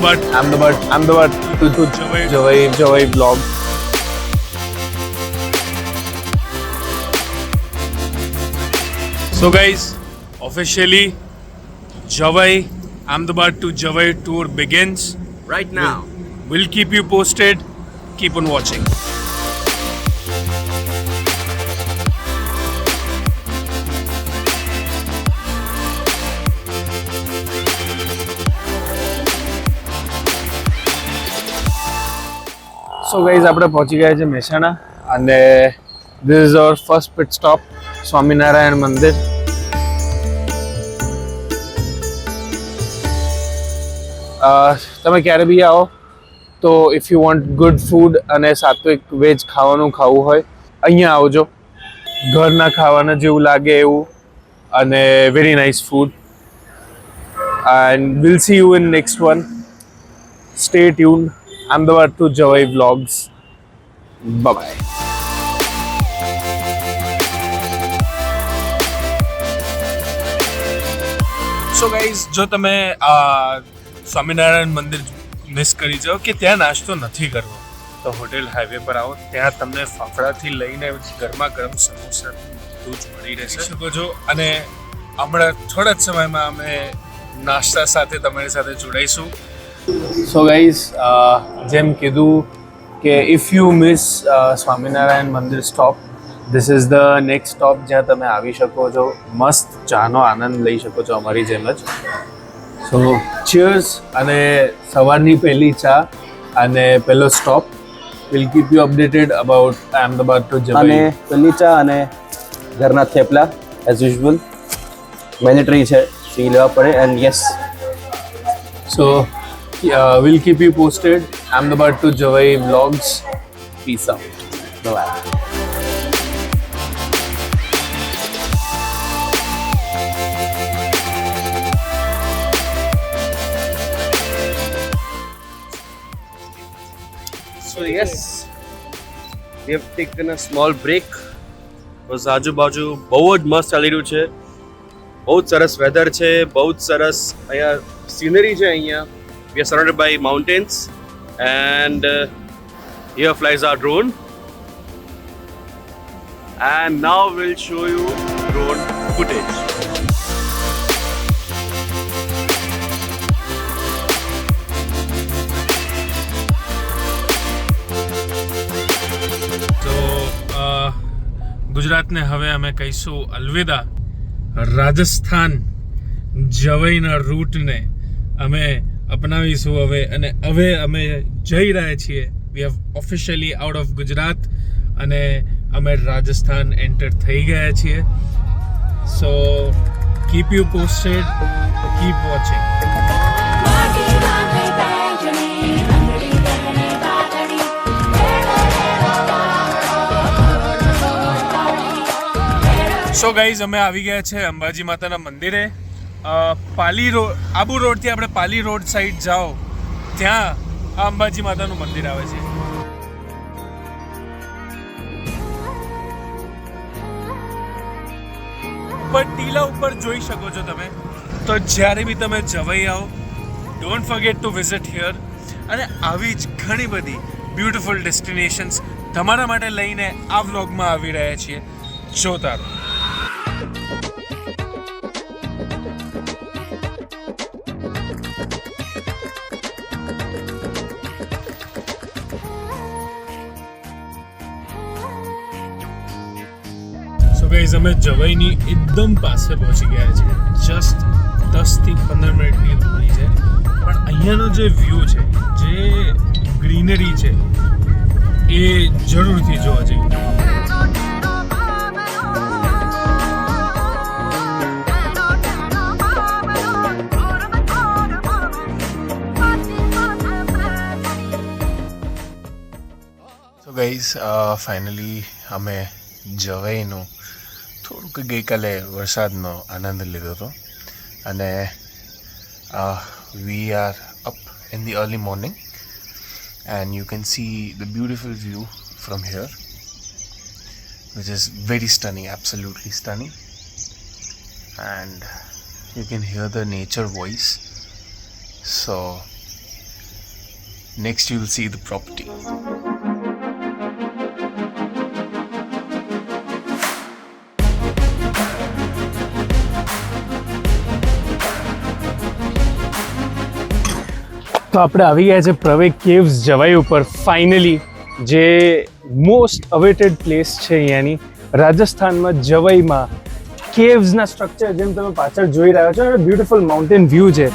Ahmedabad to Javai vlog. So guys, officially Javai Ahmedabad to Javai tour begins right now. We'll keep you posted. Keep on watching. So guys આપણે પહોંચી ગયા છે મહેસાણા અને this is our first pit stop Swaminarayan મંદિર. તમે ક્યારે બી આવો તો if you want good food અને સાત્વિક વેજ ખાવાનું ખાવું હોય અહીંયા આવજો. ઘરના ખાવાના જેવું લાગે એવું અને very nice food. And will see you in next one. Stay tuned. Ahmedabad to Javai vlogs. Bye bye. So guys, જો તમે સ્વામિનારાયણ મંદિર મિસ કરી જાઓ કે ત્યાં નાસ્તો નથી કરવો તો હોટેલ હાઈવે પર આવો. ત્યાં તમને ફાફડાથી લઈને ગરમા ગરમ સમોસા બધું જ મળી રહેશે શકો છો. અને હમણાં થોડા જ સમયમાં અમે નાસ્તા સાથે તમારી સાથે જોડાઈશું. સો ગાઈઝ, જેમ કીધું કે ઇફ યુ મિસ સ્વામિનારાયણ મંદિર stop, this is the next stop જ્યાં તમે આવી શકો છો. મસ્ત ચાનો આનંદ લઈ શકો છો અમારી જેમ જ. So cheers. અને સવારની પહેલી ચા અને પહેલો stop. Will keep you updated about Ahmedabad to Jawai. અને પહેલી ચા અને ઘરના થેપલા એઝ યુઝ્યુઅલ મેન્ડેટરી છે, પી લેવા પડે. And yes, so we'll keep you posted. Ahmedabad to Javai vlogs. Peace out. bye. So yes, we have taken a small break. બસ આજુબાજુ બહુ જ મસ્ત ચાલી રહ્યું છે. બહુ જ સરસ વેધર છે, બહુ જ સરસ અહીંયા સીનરી છે. અહીંયા we are surrounded by mountains and here flies our drone, and now we'll show you drone footage. તો ગુજરાતને હવે અમે કહીશું અલવિદા. રાજસ્થાન જવાઈના રૂટને અમે અપનાવીશું હવે. અને હવે અમે જઈ રહ્યા છીએ. We have officially out of Gujarat અને અમે રાજસ્થાન એન્ટર થઈ ગયા છીએ. સો keep you posted, keep watching. So guys, અમે આવી ગયા છે અંબાજી માતાના મંદિરે. પાલી રોડ, આબુ રોડથી આપણે પાલી રોડ સાઈડ જાઓ ત્યાં આ અંબાજી માતાનું મંદિર આવે છે. ઉપર ટીલા ઉપર જોઈ શકો છો તમે. તો જ્યારે બી તમે જવાઈ આવો, don't forget to visit here. અને આવી જ ઘણી બધી બ્યુટિફુલ ડેસ્ટિનેશન્સ તમારા માટે લઈને આ વ્લોગમાં આવી રહ્યા છીએ. જોતા રહો. ગાઈઝ, અમે જવાઈની એકદમ પાસે પહોંચી ગયા છે. જસ્ટ 10 થી 15 મિનિટની દૂરી છે. પણ અહીંયાનો જે વ્યૂ છે, જે ગ્રીનરી છે, એ જરૂરથી જોવા જેવું. તો ગાઈઝ, ફાઇનલી અમે જવાઈનું થોડુંક ગઈકાલે વરસાદનો આનંદ લીધો હતો અને we are up in the early morning and you can see the beautiful view from here which is very stunning, absolutely stunning, and you can hear the nature voice. So next you'll see the property. તો આપણે આવી ગયા છે પ્રવેગ caves જવાઈ ઉપર finally, જે most awaited place છે અહીંયાની રાજસ્થાનમાં જવાઈમાં. કેવ્સના સ્ટ્રક્ચર જેમ તમે પાછળ જોઈ રહ્યા છો, બ્યુટીફુલ માઉન્ટેન વ્યૂ છે.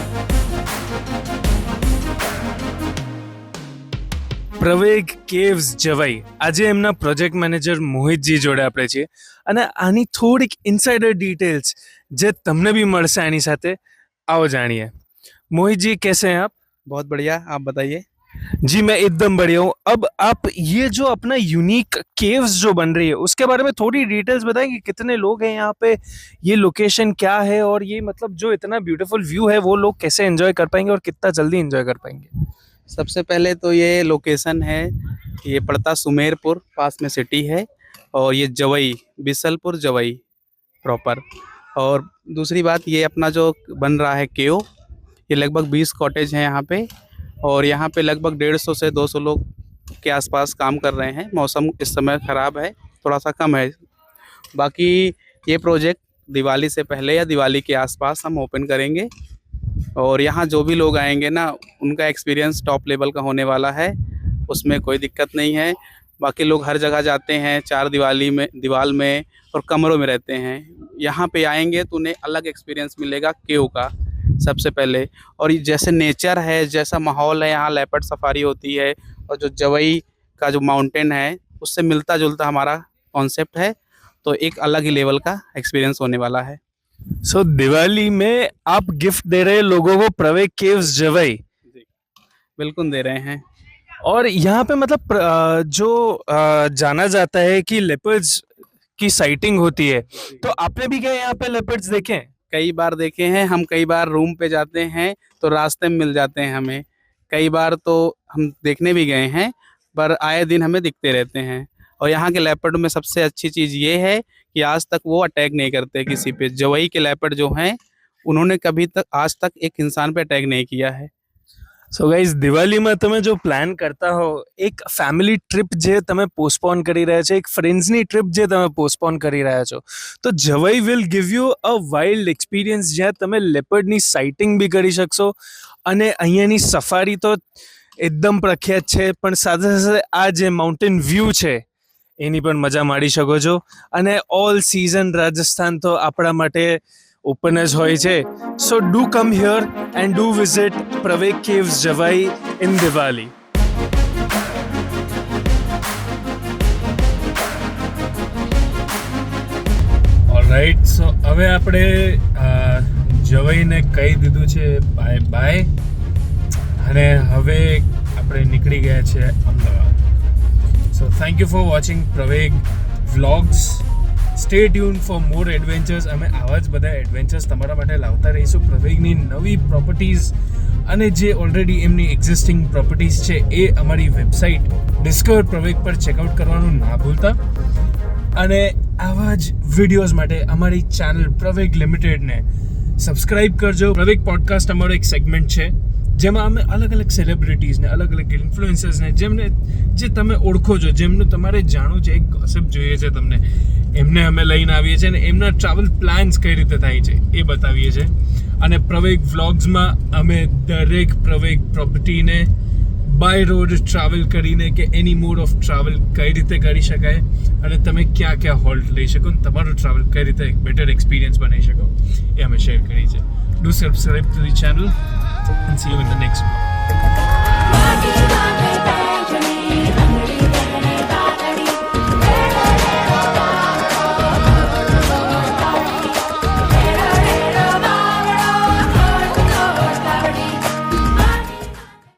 પ્રવેગ કેવ્સ જવાઈ, આજે એમના પ્રોજેક્ટ મેનેજર મોહિતજી જોડે આપણે છીએ અને આની થોડીક ઇનસાઇડર ડિટેલ્સ જે તમને બી મળશે આની સાથે, આવો જાણીએ. मोहित जी कैसे हैं आप? बहुत बढ़िया, आप बताइए. जी मैं एकदम बढ़िया हूँ. अब आप ये जो अपना यूनिक केव्स जो बन रही है उसके बारे में थोड़ी डिटेल्स बताएंगे. कितने लोग हैं यहाँ पे, ये लोकेशन क्या है और ये मतलब जो इतना ब्यूटीफुल व्यू है वो लोग कैसे एंजॉय कर पाएंगे और कितना जल्दी एंजॉय कर पाएंगे? सबसे पहले तो ये लोकेशन है, ये पड़ता सुमेरपुर, पास में सिटी है, और ये जवई, बिसलपुर जवई प्रॉपर. और दूसरी बात, ये अपना जो बन रहा है केव, ये लगभग 20 कॉटेज हैं यहाँ पे, और यहाँ पे लगभग 150 से 200 लोग के आसपास काम कर रहे हैं. मौसम इस समय ख़राब है, थोड़ा सा कम है. बाकी ये प्रोजेक्ट दिवाली से पहले या दिवाली के आसपास हम ओपन करेंगे, और यहाँ जो भी लोग आएंगे ना, उनका एक्सपीरियंस टॉप लेवल का होने वाला है, उसमें कोई दिक्कत नहीं है. बाकी लोग हर जगह जाते हैं, 4 दीवाल में और कमरों में रहते हैं. यहाँ पे आएंगे तो उन्हें अलग एक्सपीरियंस मिलेगा केव का सबसे पहले. और ये जैसे नेचर है, जैसा माहौल है, यहाँ लेपर्ड सफारी होती है, और जो जवई का जो माउंटेन है उससे मिलता जुलता हमारा कॉन्सेप्ट है, तो एक अलग ही लेवल का एक्सपीरियंस होने वाला है. सो दिवाली में आप गिफ्ट दे रहे हैं लोगों को प्रवेग केव्स जवई? बिल्कुल दे रहे हैं. और यहाँ पे मतलब जो जाना जाता है कि लेपर्ड्स की साइटिंग होती है, तो आपने भी क्या यहाँ पे लेपर्ड्स देखे हैं? कई बार देखे हैं हम. कई बार रूम पे जाते हैं तो रास्ते में मिल जाते हैं हमें. कई बार तो हम देखने भी गए हैं, पर आए दिन हमें दिखते रहते हैं. और यहाँ के लेपर्ड में सबसे अच्छी चीज़ ये है कि आज तक वो अटैक नहीं करते किसी पे. जवई के लेपर्ड जो हैं, उन्होंने कभी तक आज तक एक इंसान पे अटैक नहीं किया है. સો ગાઈઝ, દિવાળીમાં તમે જો પ્લાન કરતા હો, એક ફેમિલી ટ્રીપ જે તમે પોસ્ટપોન કરી રહ્યા છો, એક ફ્રેન્ડ્સની ટ્રીપ જે તમે પોસ્ટપોન કરી રહ્યા છો, તો Jawai will give you a wild experience, જ્યાં તમે લેપર્ડની સાઇટિંગ બી કરી શકશો અને અહીંયાની સફારી તો એકદમ પ્રખ્યાત છે, પણ સાથે સાથે આ જે માઉન્ટેન વ્યૂ છે એની પણ મજા માણી શકો છો. અને ઓલ સિઝન રાજસ્થાન તો આપણા માટે ઓપન જ હોય છે. So do come here and do visit Praveg caves Jawai in Diwali. Alright, so હવે આપણે જવાઈને કહી દીધું છે બાય બાય, અને હવે આપણે નીકળી ગયા છે Ahmedabad. So thank you for watching Praveg vlogs. Stay tune for more adventures. અમે આવા જ બધા એડવેન્ચર્સ તમારા માટે લાવતા રહીશું. પ્રવેગની નવી પ્રોપર્ટીઝ અને જે ઓલરેડી એમની એક્ઝિસ્ટિંગ પ્રોપર્ટીઝ છે એ અમારી વેબસાઇટ ડિસ્કવર પ્રવેગ પર ચેકઆઉટ કરવાનું ના ભૂલતા. અને આવા જ વિડીયોઝ માટે અમારી ચેનલ પ્રવેગ લિમિટેડને સબસ્ક્રાઇબ કરજો. પ્રવેગ પોડકાસ્ટ અમારો એક સેગમેન્ટ છે જેમાં અમે અલગ અલગ સેલિબ્રિટીઝને, અલગ અલગ ઇન્ફ્લુએન્સર્સને, જે તમે ઓળખો છો, જેમનું તમારે જાણવું છે, એક ગોસિપ જોઈએ છે તમને, એમને અમે લઈને આવીએ છીએ અને એમના ટ્રાવેલ પ્લાન્સ કઈ રીતે થાય છે એ બતાવીએ છીએ. અને પ્રવેગ વ્લોગ્સમાં અમે દરેક પ્રવેગ પ્રોપર્ટીને બાય રોડ ટ્રાવેલ કરીને કે એની મોડ ઓફ ટ્રાવેલ કઈ રીતે કરી શકાય અને તમે ક્યાં ક્યાં હોલ્ટ લઈ શકો અને તમારો ટ્રાવેલ કઈ રીતે એક બેટર એક્સપિરિયન્સ બનાવી શકો એ અમે શેર કરી છે. Do subscribe to the channel and see you in the next vlog.